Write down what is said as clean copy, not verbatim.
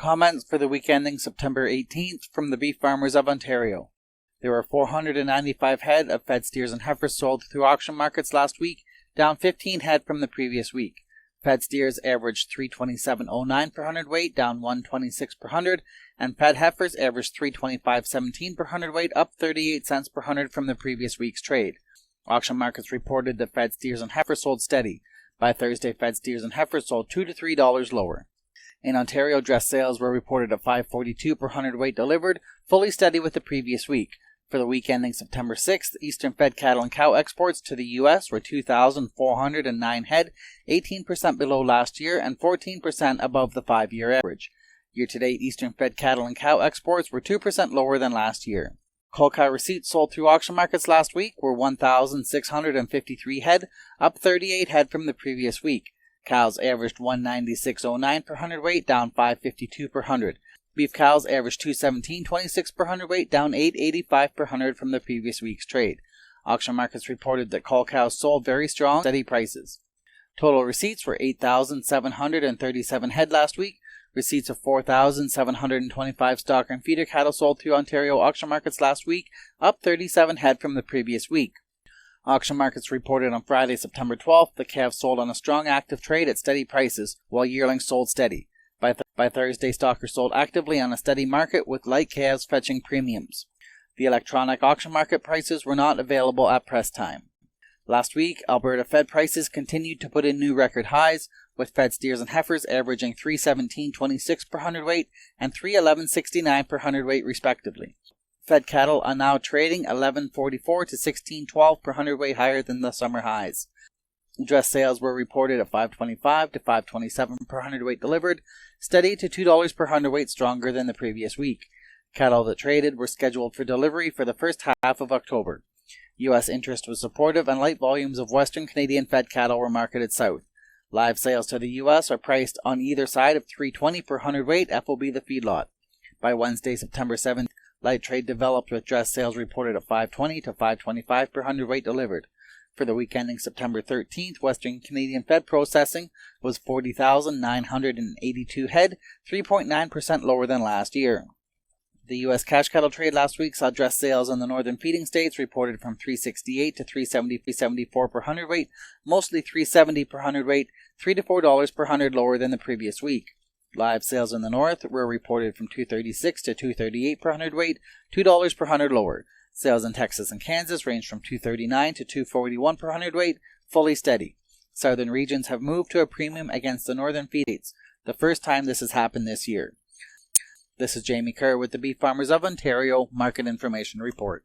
comments for the week ending September 18th from the beef farmers of Ontario. There were 495 head of fed steers and heifers sold through auction markets last week, down 15 head from the previous week. Fed steers averaged $327.09 per hundredweight, down $1.26 per hundred, and fed heifers averaged $325.17 per hundredweight, up 38 cents per hundred from the previous week's trade. Auction markets reported that fed steers and heifers sold steady. By Thursday, fed steers and heifers sold $2 to $3 lower. In Ontario, dress sales were reported at $5.42 per hundredweight delivered, fully steady with the previous week. For the week ending September 6th, Eastern fed cattle and cow exports to the U.S. were 2,409 head, 18% below last year and 14% above the 5-year average. Year-to-date, Eastern fed cattle and cow exports were 2% lower than last year. Cull cow receipts sold through auction markets last week were 1,653 head, up 38 head from the previous week. Cows averaged $196.09 per hundredweight, down $5.52 per hundred. Beef cows averaged $217.26 per hundredweight, down $8.85 per hundred from the previous week's trade. Auction markets reported that cull cows sold very strong, steady prices. Total receipts were 8,737 head last week. Receipts of 4,725 stock and feeder cattle sold through Ontario auction markets last week, up 37 head from the previous week. Auction markets reported on Friday, September 12th, that calves sold on a strong active trade at steady prices, while yearlings sold steady. By Thursday, stockers sold actively on a steady market, with light calves fetching premiums. The electronic auction market prices were not available at press time. Last week, Alberta fed prices continued to put in new record highs, with fed steers and heifers averaging $317.26 per hundredweight and $311.69 per hundredweight respectively. Fed cattle are now trading $11.44 to $16.12 per hundredweight higher than the summer highs. Dress sales were reported at $5.25 to $5.27 per hundredweight delivered, steady to $2 per hundredweight stronger than the previous week. Cattle that traded were scheduled for delivery for the first half of October. U.S. interest was supportive and light volumes of Western Canadian fed cattle were marketed south. Live sales to the U.S. are priced on either side of $3.20 per hundredweight FOB the feedlot. By Wednesday, September 7th, light trade developed with dress sales reported at $5.20 to $5.25 per hundredweight delivered. For the week ending September 13th, Western Canadian fed processing was 40,982 head, 3.9% lower than last year. The U.S. cash cattle trade last week saw dress sales in the northern feeding states reported from $368 to $374 per hundredweight, mostly $370 per hundredweight, $3 to $4 per hundred lower than the previous week. Live sales in the north were reported from $236 to $238 per hundredweight, $2 per hundred lower. Sales in Texas and Kansas ranged from $239 to $241 per hundredweight, fully steady. Southern regions have moved to a premium against the northern feed states, the first time this has happened this year. This is Jamie Kerr with the Beef Farmers of Ontario Market Information Report.